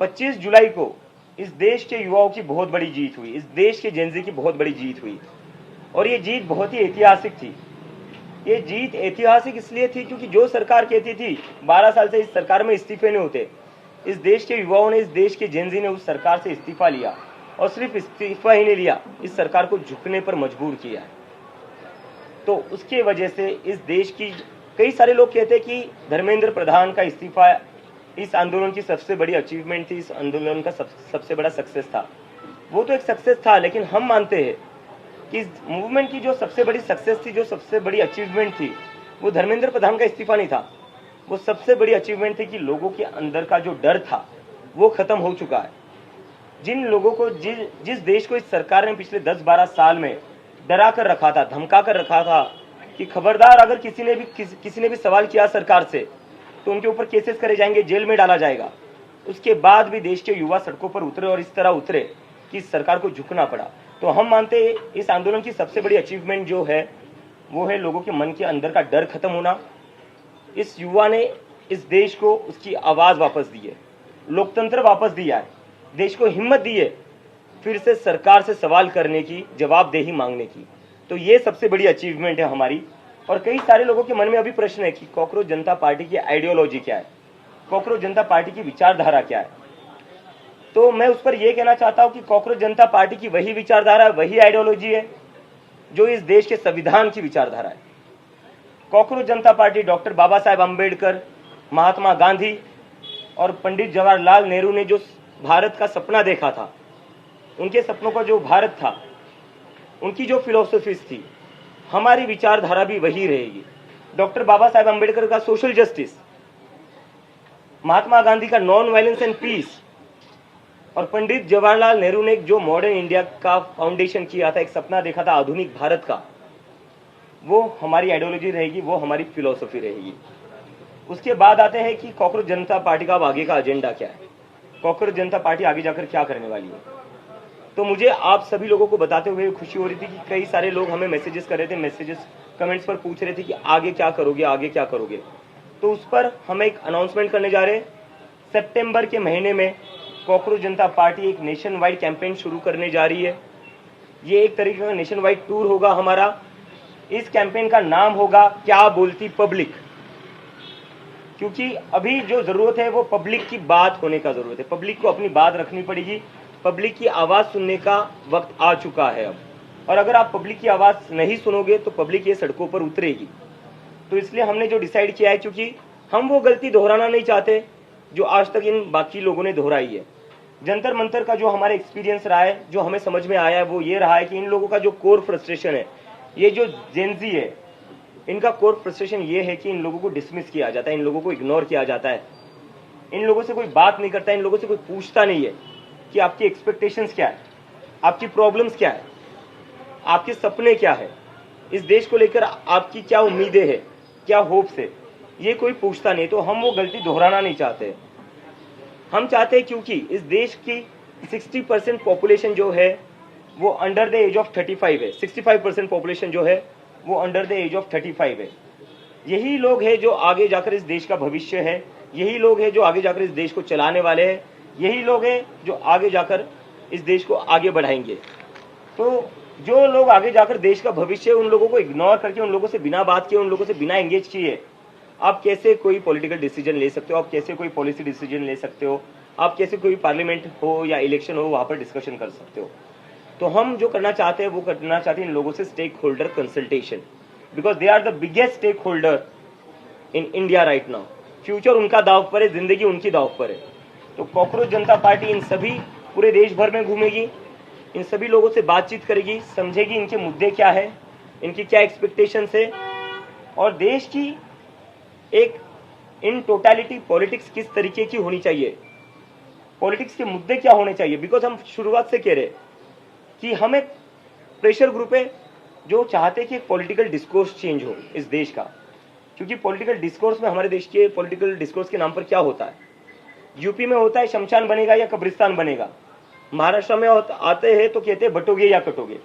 25 जुलाई को इस देश के युवाओं की बहुत बड़ी जीत हुई, इस देश के जेनजी की बहुत बड़ी जीत हुई और ये जीत बहुत ही ऐतिहासिक थी। ये जीत ऐतिहासिक इसलिए थी क्योंकि जो सरकार कहती थी 12 साल से इस सरकार में इस्तीफे नहीं होते, इस देश के युवाओं ने, इस देश के जेनजी ने उस सरकार से इस्तीफा लिया और सिर्फ इस्तीफा ही नहीं लिया, इस सरकार को झुकने पर मजबूर किया है। तो उसके वजह से इस देश की, कई सारे लोग कहते हैं कि धर्मेंद्र प्रधान का इस्तीफा इस आंदोलन की सबसे बड़ी अचीवमेंट थी, इस आंदोलन का सबसे बड़ा सक्सेस था। वो तो एक सक्सेस था, लेकिन हम मानते हैं कि इस मूवमेंट की जो सबसे बड़ी सक्सेस थी, जो सबसे बड़ी अचीवमेंट थी, वो धर्मेंद्र प्रधान का इस्तीफा नहीं था। वो सबसे बड़ी अचीवमेंट थी कि लोगों के अंदर का जो डर था वो खत्म हो चुका है। जिन लोगों को, जिस देश को इस सरकार ने पिछले 10-12 साल में डरा कर रखा था, धमका कर रखा था कि खबरदार अगर किसी ने भी सवाल किया सरकार से तो उनके ऊपर केसेस करे जाएंगे, जेल में डाला जाएगा, उसके बाद भी देश के युवा सड़कों पर उतरे और इस तरह उतरे कि इस सरकार को झुकना पड़ा। तो हम मानते हैं इस आंदोलन की सबसे बड़ी अचीवमेंट जो है वो है लोगों के मन के अंदर का डर खत्म होना। इस युवा ने इस देश को उसकी आवाज वापस दी है, लोकतंत्र वापस दिया है, देश को हिम्मत दी है फिर से सरकार से सवाल करने की, जवाबदेही मांगने की। तो ये सबसे बड़ी अचीवमेंट है हमारी। और कई सारे लोगों के मन में अभी प्रश्न है कि कॉकरोच जनता पार्टी की आइडियोलॉजी क्या है, कॉकरोच जनता पार्टी की विचारधारा क्या है। तो मैं उस पर यह कहना चाहता हूं कि कॉकरोच जनता पार्टी की वही विचारधारा, वही आइडियोलॉजी है जो इस देश के संविधान की विचारधारा है। कॉकरोच जनता पार्टी डॉक्टर बाबा साहेब अम्बेडकर, महात्मा गांधी और पंडित जवाहरलाल नेहरू ने जो भारत का सपना देखा था, उनके सपनों का जो भारत था, उनकी जो फिलोसफीज थी, हमारी विचारधारा भी वही रहेगी। डॉक्टर बाबा साहेब अम्बेडकर का सोशल जस्टिस, महात्मा गांधी का नॉन वायलेंस एंड पीस और पंडित जवाहरलाल नेहरू ने जो मॉडर्न इंडिया का फाउंडेशन किया था, एक सपना देखा था आधुनिक भारत का, वो हमारी आइडियोलॉजी रहेगी, वो हमारी फिलोसफी रहेगी। उसके बाद आते हैं कि कॉकरोच जनता पार्टी का अब आगे का एजेंडा क्या है, कॉकरोच जनता पार्टी आगे जाकर क्या करने वाली है। तो मुझे आप सभी लोगों को बताते हुए खुशी हो रही थी कि कई सारे लोग हमें मैसेजेस कर रहे थे, मैसेजेस कमेंट्स पर पूछ रहे थे कि आगे क्या करोगे, आगे क्या करोगे। तो उस पर हम एक अनाउंसमेंट करने जा रहे हैं। सितंबर के महीने में कॉकरोच जनता पार्टी एक नेशन वाइड कैंपेन शुरू करने जा रही है। ये एक तरीके का नेशन वाइड टूर होगा हमारा। इस कैंपेन का नाम होगा क्या बोलती पब्लिक, क्योंकि अभी जो जरूरत है वो पब्लिक की बात होने का जरूरत है। पब्लिक को अपनी बात रखनी पड़ेगी, पब्लिक की आवाज सुनने का वक्त आ चुका है अब। और अगर आप पब्लिक की आवाज नहीं सुनोगे तो पब्लिक ये सड़कों पर उतरेगी। तो इसलिए हमने जो डिसाइड किया है, क्योंकि हम वो गलती दोहराना नहीं चाहते जो आज तक इन बाकी लोगों ने दोहराई है। जंतर मंतर का जो हमारा एक्सपीरियंस रहा है, जो हमें समझ में आया है, वो ये रहा है कि इन लोगों का जो कोर फ्रस्ट्रेशन है, ये जो जेनजी है, इनका कोर फ्रस्ट्रेशन ये है कि इन लोगों को डिसमिस किया जाता है, इन लोगों को इग्नोर किया जाता है, इन लोगों से कोई बात नहीं करता है, इन लोगों से कोई पूछता नहीं है कि आपकी एक्सपेक्टेशंस क्या है, आपकी प्रॉब्लम्स क्या है, आपके सपने क्या है, इस देश को लेकर आपकी क्या उम्मीदें हैं, क्या होप्स है, ये कोई पूछता नहीं। तो हम वो गलती दोहराना नहीं चाहते। हम चाहते हैं क्योंकि इस देश की 60% पॉपुलेशन जो है वो अंडर द एज ऑफ 35 है, 65% पॉपुलेशन जो है वो अंडर द एज ऑफ 35 है। यही लोग हैं जो आगे जाकर इस देश का भविष्य है, यही लोग हैं जो आगे जाकर इस देश को चलाने वाले हैं, यही लोग हैं जो आगे जाकर इस देश को आगे बढ़ाएंगे। तो जो लोग आगे जाकर देश का भविष्य, उन लोगों को इग्नोर करके, उन लोगों से बिना बात किए, उन लोगों से बिना एंगेज किए आप कैसे कोई पॉलिटिकल डिसीजन ले सकते हो, आप कैसे कोई पॉलिसी डिसीजन ले सकते हो, आप कैसे कोई पार्लियामेंट हो या इलेक्शन हो वहां पर डिस्कशन कर सकते हो। तो हम जो करना चाहते हैं वो करना चाहते हैं इन लोगों से stakeholder consultation, because they are the biggest stakeholder in India right now. Future उनका दाव पर है, जिंदगी उनकी दाव पर है। तो कॉकरोच जनता पार्टी इन सभी पूरे देश भर में घूमेगी, इन सभी लोगों से बातचीत करेगी, समझेगी इनके मुद्दे क्या है, इनकी क्या एक्सपेक्टेशंस है और देश की एक इन टोटलिटी पॉलिटिक्स किस तरीके की होनी चाहिए, पॉलिटिक्स के मुद्दे क्या होने चाहिए। बिकॉज हम शुरुआत से कह रहे कि हम एक प्रेशर ग्रुप है जो चाहते कि एक पॉलिटिकल डिस्कोर्स चेंज हो इस देश का। क्योंकि पॉलिटिकल डिस्कोर्स में, हमारे देश के पॉलिटिकल डिस्कोर्स के नाम पर क्या होता है, यूपी में होता है शमशान बनेगा या कब्रिस्तान बनेगा, महाराष्ट्र में आते हैं तो कहते हैं बटोगे या कटोगे।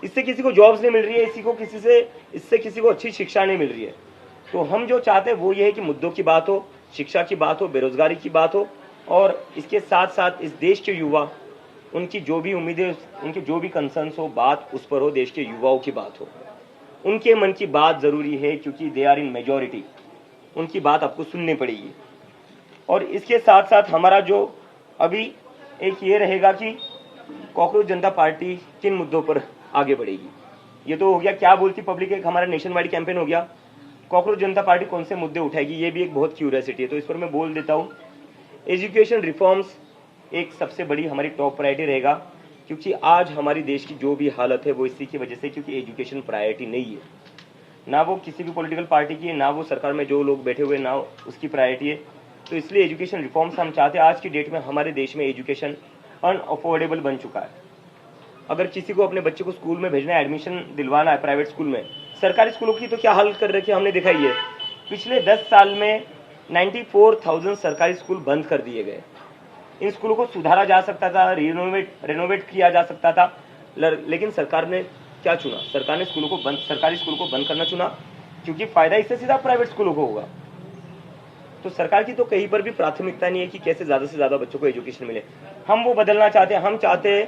इससे किसी को जॉब्स नहीं मिल रही है, इससे किसी को अच्छी शिक्षा नहीं मिल रही है। तो हम जो चाहते हैं वो ये है कि मुद्दों की बात हो, शिक्षा की बात हो, बेरोजगारी की बात हो और इसके साथ साथ इस देश के युवा, उनकी जो भी उम्मीदें, उनके जो भी कंसर्न्स हो, बात उस पर हो, देश के युवाओं की बात हो, उनके मन की बात ज़रूरी है, क्योंकि दे आर इन मेजॉरिटी। उनकी बात आपको सुननी पड़ेगी। और इसके साथ साथ हमारा जो अभी एक ये रहेगा कि कॉकरोच जनता पार्टी किन मुद्दों पर आगे बढ़ेगी। ये तो हो गया क्या बोलती पब्लिक, एक हमारा नेशन वाइड कैंपेन हो गया। कॉकरोच जनता पार्टी कौन से मुद्दे उठाएगी, ये भी एक बहुत क्यूरियोसिटी है, तो इस पर मैं बोल देता हूँ। एजुकेशन रिफॉर्म्स एक सबसे बड़ी हमारी टॉप प्रायोरिटी रहेगा, क्योंकि आज हमारी देश की जो भी हालत है वो इसी की वजह से, क्योंकि एजुकेशन प्रायोरिटी नहीं है। ना वो किसी भी पॉलिटिकल पार्टी की है, ना वो सरकार में जो लोग बैठे हुए, ना उसकी प्रायोरिटी है। तो इसलिए एजुकेशन रिफॉर्म्स हम चाहते हैं। आज की डेट में हमारे देश में एजुकेशन अनअफोर्डेबल बन चुका है। अगर किसी को अपने बच्चे को स्कूल में भेजना है, एडमिशन दिलवाना है प्राइवेट स्कूल में, सरकारी स्कूलों की तो क्या हाल कर रखी है हमने देखा ही है। पिछले 10 साल में 94,000 सरकारी स्कूल बंद कर दिए गए। इन स्कूलों को सुधारा जा सकता था, रेनोवेट किया जा सकता था, लेकिन सरकार ने क्या चुना? सरकार ने सरकारी स्कूलों को बंद करना चुना, क्योंकि फायदा इससे सीधा प्राइवेट स्कूलों को होगा। तो सरकार की तो कहीं पर भी प्राथमिकता नहीं है कि कैसे ज्यादा से ज्यादा बच्चों को एजुकेशन मिले। हम वो बदलना चाहते हैं। हम चाहते हैं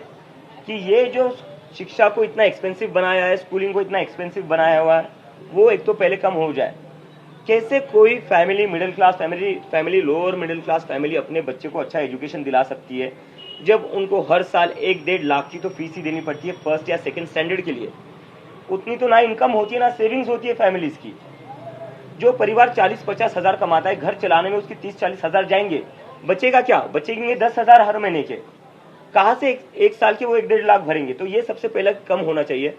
कि ये जो शिक्षा को इतना एक्सपेंसिव बनाया है, स्कूलिंग को इतना एक्सपेंसिव बनाया हुआ है, वो एक तो पहले कम हो जाए। कैसे कोई family, middle class family, lower middle class family अपने बच्चे को अच्छा एजुकेशन दिला सकती है, जब उनको हर साल 1-1.5 लाख की तो फीस ही देनी पड़ती है फर्स्ट या सेकंड स्टैंडर्ड के लिए। उतनी तो ना इनकम होती है, ना सेविंग्स होती है फैमिलीज की। जो परिवार 40-50 हजार कमाता है, घर चलाने में उसकी 30-40 हजार जाएंगे, बचेगा क्या? बचेंगे 10 हजार हर महीने के। कहाँ से एक साल के वो 1-1.5 लाख भरेंगे? तो ये सबसे पहले कम होना चाहिए।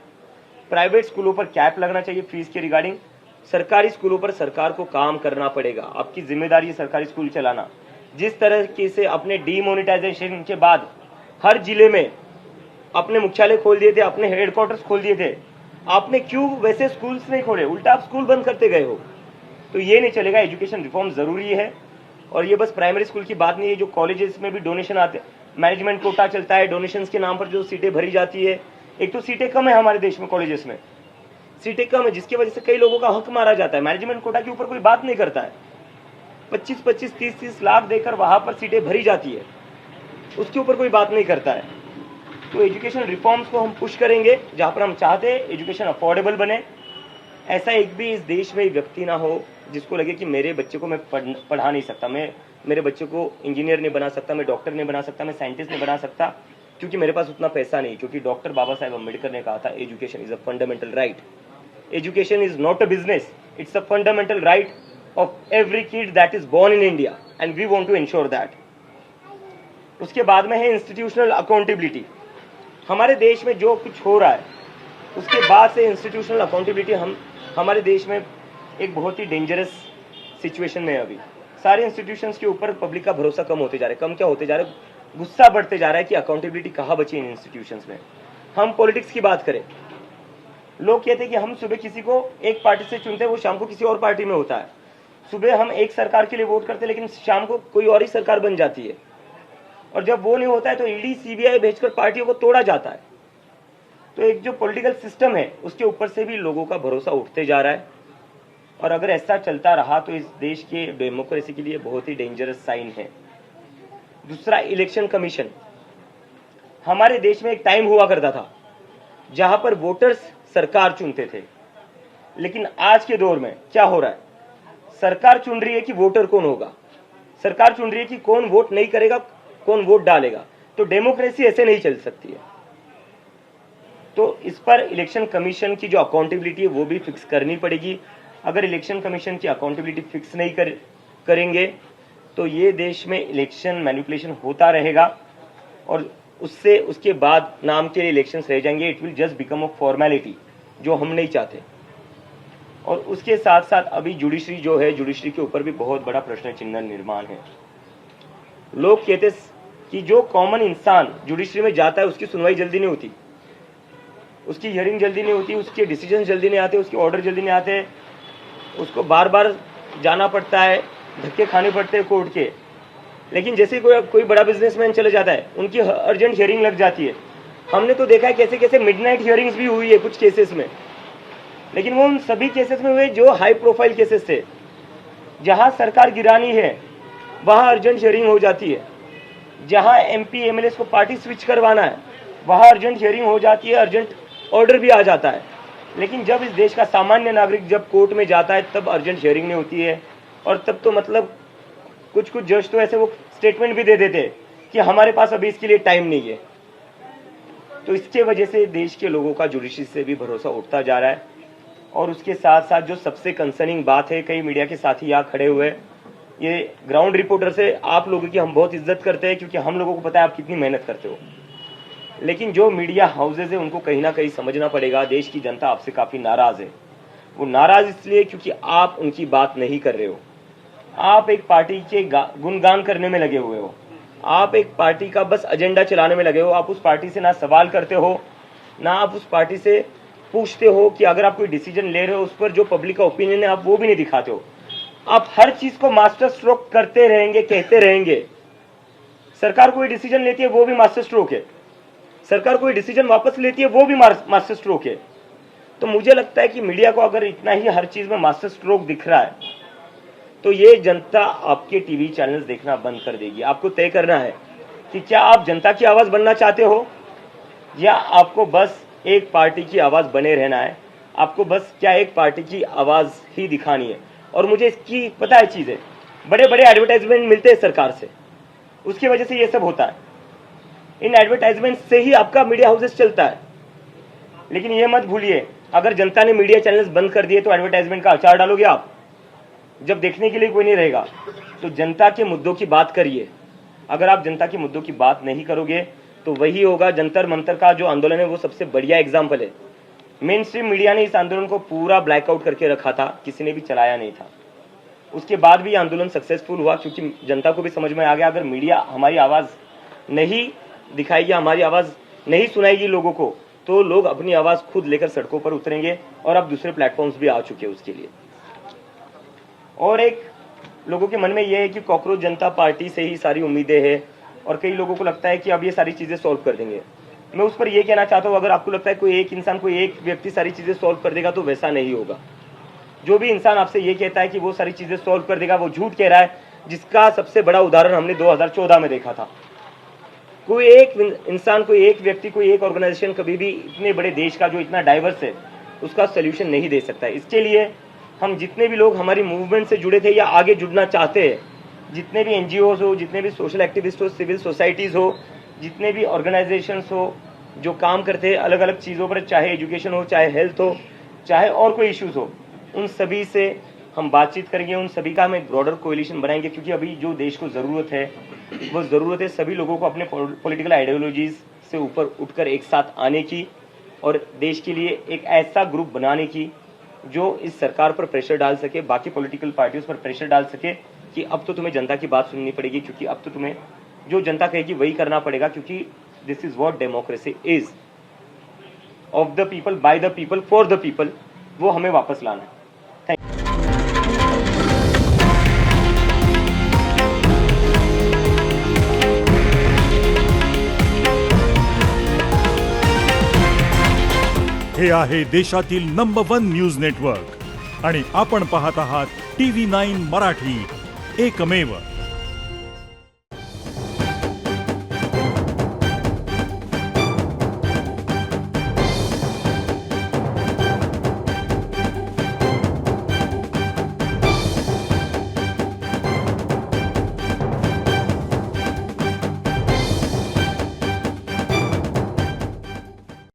प्राइवेट स्कूलों पर कैप लगना चाहिए फीस के रिगार्डिंग। सरकारी स्कूलों पर सरकार को काम करना पड़ेगा। आपकी जिम्मेदारी है सरकारी स्कूल चलाना। जिस तरह से अपने डीमोनेटाइजेशन के बाद हर जिले में अपने मुख्यालय खोल दिए थे, अपने हेडक्वार्टर्स खोल दिए थे, आपने क्यों वैसे स्कूल्स नहीं खोले? उल्टा आप स्कूल बंद करते गए हो। तो ये नहीं चलेगा। एजुकेशन रिफॉर्म जरूरी है। और ये बस प्राइमरी स्कूल की बात नहीं है, जो कॉलेजेस में भी डोनेशन आते, मैनेजमेंट कोटा चलता है, डोनेशंस के नाम पर जो सीटें भरी जाती है। एक तो सीटें कम है हमारे देश में, कॉलेजेस में सीटें कम है, जिसकी वजह से कई लोगों का हक मारा जाता है। मैनेजमेंट कोटा के ऊपर कोई बात नहीं करता है। 25-25, 30-30 लाख देकर वहां पर सीटें भरी जाती है, उसके ऊपर कोई बात नहीं करता है। तो एजुकेशन रिफॉर्म्स को हम पुश करेंगे, जहां पर हम चाहते हैं एजुकेशन अफोर्डेबल बने। ऐसा एक भी इस देश में व्यक्ति ना हो जिसको लगे कि मेरे बच्चे को मैं पढ़ा नहीं सकता, मैं मेरे बच्चे को इंजीनियर नहीं बना सकता, मैं डॉक्टर नहीं बना सकता, मैं साइंटिस्ट नहीं बना सकता, क्योंकि मेरे पास उतना पैसा नहीं। क्योंकि डॉक्टर बाबा साहेब अम्बेडकर ने कहा था, education is a fundamental right. Education is not a business, it's a fundamental right of every kid that is born in India and we want to ensure that. उसके बाद में है इंस्टीट्यूशनल अकाउंटेबिलिटी। हमारे देश में जो कुछ हो रहा है उसके बाद से इंस्टीट्यूशनल अकाउंटेबिलिटी हमारे देश में एक बहुत ही डेंजरस सिचुएशन में है। अभी सारे इंस्टीट्यूशंस के ऊपर पब्लिक का भरोसा कम होते जा रहा है, कम क्या होते जा रहा है, गुस्सा बढ़ते जा रहा है कि अकाउंटेबिलिटी कहाँ बची इन इंस्टीट्यूशंस में। हम पॉलिटिक्स की बात करें, लोग कहते हैं कि हम सुबह किसी को एक पार्टी से चुनते हैं, वो शाम को किसी और पार्टी में होता है। सुबह हम एक सरकार के लिए वोट करते हैं, लेकिन शाम को कोई और ही सरकार बन जाती है। और जब वो नहीं होता है तो ईडी सीबीआई भेजकर पार्टियों को तोड़ा जाता है। तो एक जो पॉलिटिकल सिस्टम है उसके ऊपर से भी लोगों का भरोसा उठते जा रहा है। और अगर ऐसा चलता रहा तो इस देश के डेमोक्रेसी के लिए बहुत ही डेंजरस साइन है। दूसरा, इलेक्शन कमीशन। हमारे देश में एक टाइम हुआ करता था जहां पर वोटर्स सरकार चुनते थे, लेकिन आज के दौर में क्या हो रहा है? सरकार चुन रही है कि वोटर कौन होगा, सरकार चुन रही है कि कौन वोट नहीं करेगा, कौन वोट डालेगा। तो डेमोक्रेसी ऐसे नहीं चल सकती है। तो इस पर इलेक्शन कमीशन की जो अकाउंटेबिलिटी है वो भी फिक्स करनी पड़ेगी। अगर इलेक्शन कमीशन की अकाउंटेबिलिटी फिक्स नहीं करेंगे तो ये देश में इलेक्शन मैनिपुलेशन होता रहेगा और उससे उसके बाद नाम के इलेक्शंस रह जाएंगे। It will just become a formality, जो हम नहीं चाहते। और उसके साथ साथ अभी जुडिशरी जो है, जुडिशरी के ऊपर भी बहुत बड़ा प्रश्न चिन्ह निर्माण है। लोग कहते कि जो कॉमन इंसान जुडिशरी में जाता है उसकी सुनवाई जल्दी नहीं होती, उसकी हियरिंग जल्दी नहीं होती, उसके डिसीजन जल्दी नहीं आते, उसके ऑर्डर जल्दी नहीं आते, उसको बार बार जाना पड़ता है, धक्के खाने पड़ते हैं कोर्ट के। लेकिन जैसे कोई बड़ा बिजनेसमैन चले जाता है, उनकी अर्जेंट हियरिंग लग जाती है। हमने तो देखा है कैसे कैसे मिडनाइट हियरिंग्स भी हुई है कुछ केसेस में, लेकिन वो उन सभी केसेस में हुए जो हाई प्रोफाइल केसेस थे। जहां सरकार गिरानी है वहां अर्जेंट हियरिंग हो जाती है। जहां एमपी एमएलए को पार्टी स्विच करवाना है वहां अर्जेंट हियरिंग हो जाती है, अर्जेंट ऑर्डर भी आ जाता है। लेकिन जब इस देश का सामान्य नागरिक जब कोर्ट में जाता है तब अर्जेंट हियरिंग नहीं होती है। और तब तो मतलब कुछ कुछ जज तो ऐसे वो स्टेटमेंट भी दे देते कि हमारे पास अभी इसके लिए टाइम नहीं है। तो इसके वजह से देश के लोगों का जुडिशरी से भी भरोसा उठता जा रहा है। और उसके साथ साथ जो सबसे कंसर्निंग बात है, कई मीडिया के साथी यहाँ खड़े हुए, ये ग्राउंड रिपोर्टर से आप लोगों की हम बहुत इज्जत करते हैं क्योंकि हम लोगों को पता है आप कितनी मेहनत करते हो। लेकिन जो मीडिया हाउसेज है उनको कहीं ना कहीं समझना पड़ेगा, देश की जनता आपसे काफी नाराज है। वो नाराज इसलिए क्योंकि आप उनकी बात नहीं कर रहे हो। आप एक पार्टी के गुणगान करने में लगे हुए हो, आप एक पार्टी का बस एजेंडा चलाने में लगे हो। आप उस पार्टी से ना सवाल करते हो, ना आप उस पार्टी से पूछते हो कि अगर आप कोई डिसीजन ले रहे हो उस पर जो पब्लिक का ओपिनियन है आप वो भी नहीं दिखाते हो। आप हर चीज को मास्टर स्ट्रोक करते रहेंगे, कहते रहेंगे। सरकार कोई डिसीजन लेती है वो भी मास्टर स्ट्रोक है, सरकार कोई डिसीजन वापस लेती है वो भी मास्टर स्ट्रोक है। तो मुझे लगता है कि मीडिया को अगर इतना ही हर चीज में मास्टर स्ट्रोक दिख रहा है तो ये जनता आपके टीवी चैनल्स देखना बंद कर देगी। आपको तय करना है कि क्या आप जनता की आवाज बनना चाहते हो या आपको बस एक पार्टी की आवाज बने रहना है। आपको बस क्या एक पार्टी की आवाज ही दिखानी है। और मुझे इसकी पता है चीजें, बड़े बड़े एडवर्टाइजमेंट मिलते हैं सरकार से, उसकी वजह से ये सब होता है। इन एडवर्टाइजमेंट से ही आपका मीडिया हाउसेस चलता है। लेकिन ये मत भूलिए, अगर जनता ने मीडिया चैनल्स बंद कर दिए तो एडवर्टाइजमेंट का अचार डालोगे आप। जब देखने के लिए कोई नहीं रहेगा तो जनता के मुद्दों की बात करिए। अगर आप जनता के मुद्दों की बात नहीं करोगे तो वही होगा। जंतर मंतर का जो आंदोलन है वो सबसे बढ़िया एग्जाम्पल है। मेन स्ट्रीम मीडिया ने इस आंदोलन को पूरा ब्लैकआउट करके रखा था, किसी ने भी चलाया नहीं था। उसके बाद भी आंदोलन सक्सेसफुल हुआ क्योंकि जनता को भी समझ में आ गया अगर मीडिया हमारी आवाज नहीं दिखाएगी, हमारी आवाज नहीं सुनाएगी लोगों को, तो लोग अपनी आवाज खुद लेकर सड़कों पर उतरेंगे। और अब दूसरे प्लेटफॉर्म्स भी आ चुके हैं उसके लिए। और एक लोगों के मन में यह है कि कॉकरोच जनता पार्टी से ही सारी उम्मीदें हैं और कई लोगों को लगता है कि अब ये सारी चीजें सॉल्व कर देंगे। मैं उस पर यह कहना चाहता हूं, अगर आपको लगता है कोई एक इंसान, कोई एक व्यक्ति सारी चीजें सॉल्व कर देगा तो वैसा नहीं होगा। जो भी इंसान आपसे ये कहता है कि वो सारी चीजें सॉल्व कर देगा वो झूठ कह रहा है, जिसका सबसे बड़ा उदाहरण हमने 2014 में देखा था। कोई एक इंसान, कोई एक व्यक्ति, कोई एक ऑर्गेनाइजेशन कभी भी इतने बड़े देश का जो इतना डाइवर्स है उसका सोल्यूशन नहीं दे सकता है। इसके लिए हम जितने भी लोग हमारी मूवमेंट से जुड़े थे या आगे जुड़ना चाहते हैं, जितने भी एनजीओज हो, जितने भी सोशल एक्टिविस्ट हो, सिविल सोसाइटीज हो, जितने भी ऑर्गेनाइजेशंस हो जो काम करते हैं अलग अलग चीज़ों पर, चाहे एजुकेशन हो, चाहे हेल्थ हो, चाहे और कोई इश्यूज हो, उन सभी से हम बातचीत करेंगे। उन सभी का हम एक ब्रॉडर कोएलिशन बनाएंगे क्योंकि अभी जो देश को ज़रूरत है वो ज़रूरत है सभी लोगों को अपने पॉलिटिकल आइडियोलॉजीज से ऊपर उठकर एक साथ आने की और देश के लिए एक ऐसा ग्रुप बनाने की जो इस सरकार पर प्रेशर डाल सके, बाकी पॉलिटिकल पार्टियों पर प्रेशर डाल सके कि अब तो तुम्हें जनता की बात सुननी पड़ेगी, क्योंकि अब तो तुम्हें जो जनता कहेगी वही करना पड़ेगा, क्योंकि this is what democracy is, of the people, by the people, for the people. वो हमें वापस लाना है। हे आहे देशातील नंबर 1 न्यूज नेटवर्क आणि आपण पाहत आहात TV9 मराठी, एकमेव।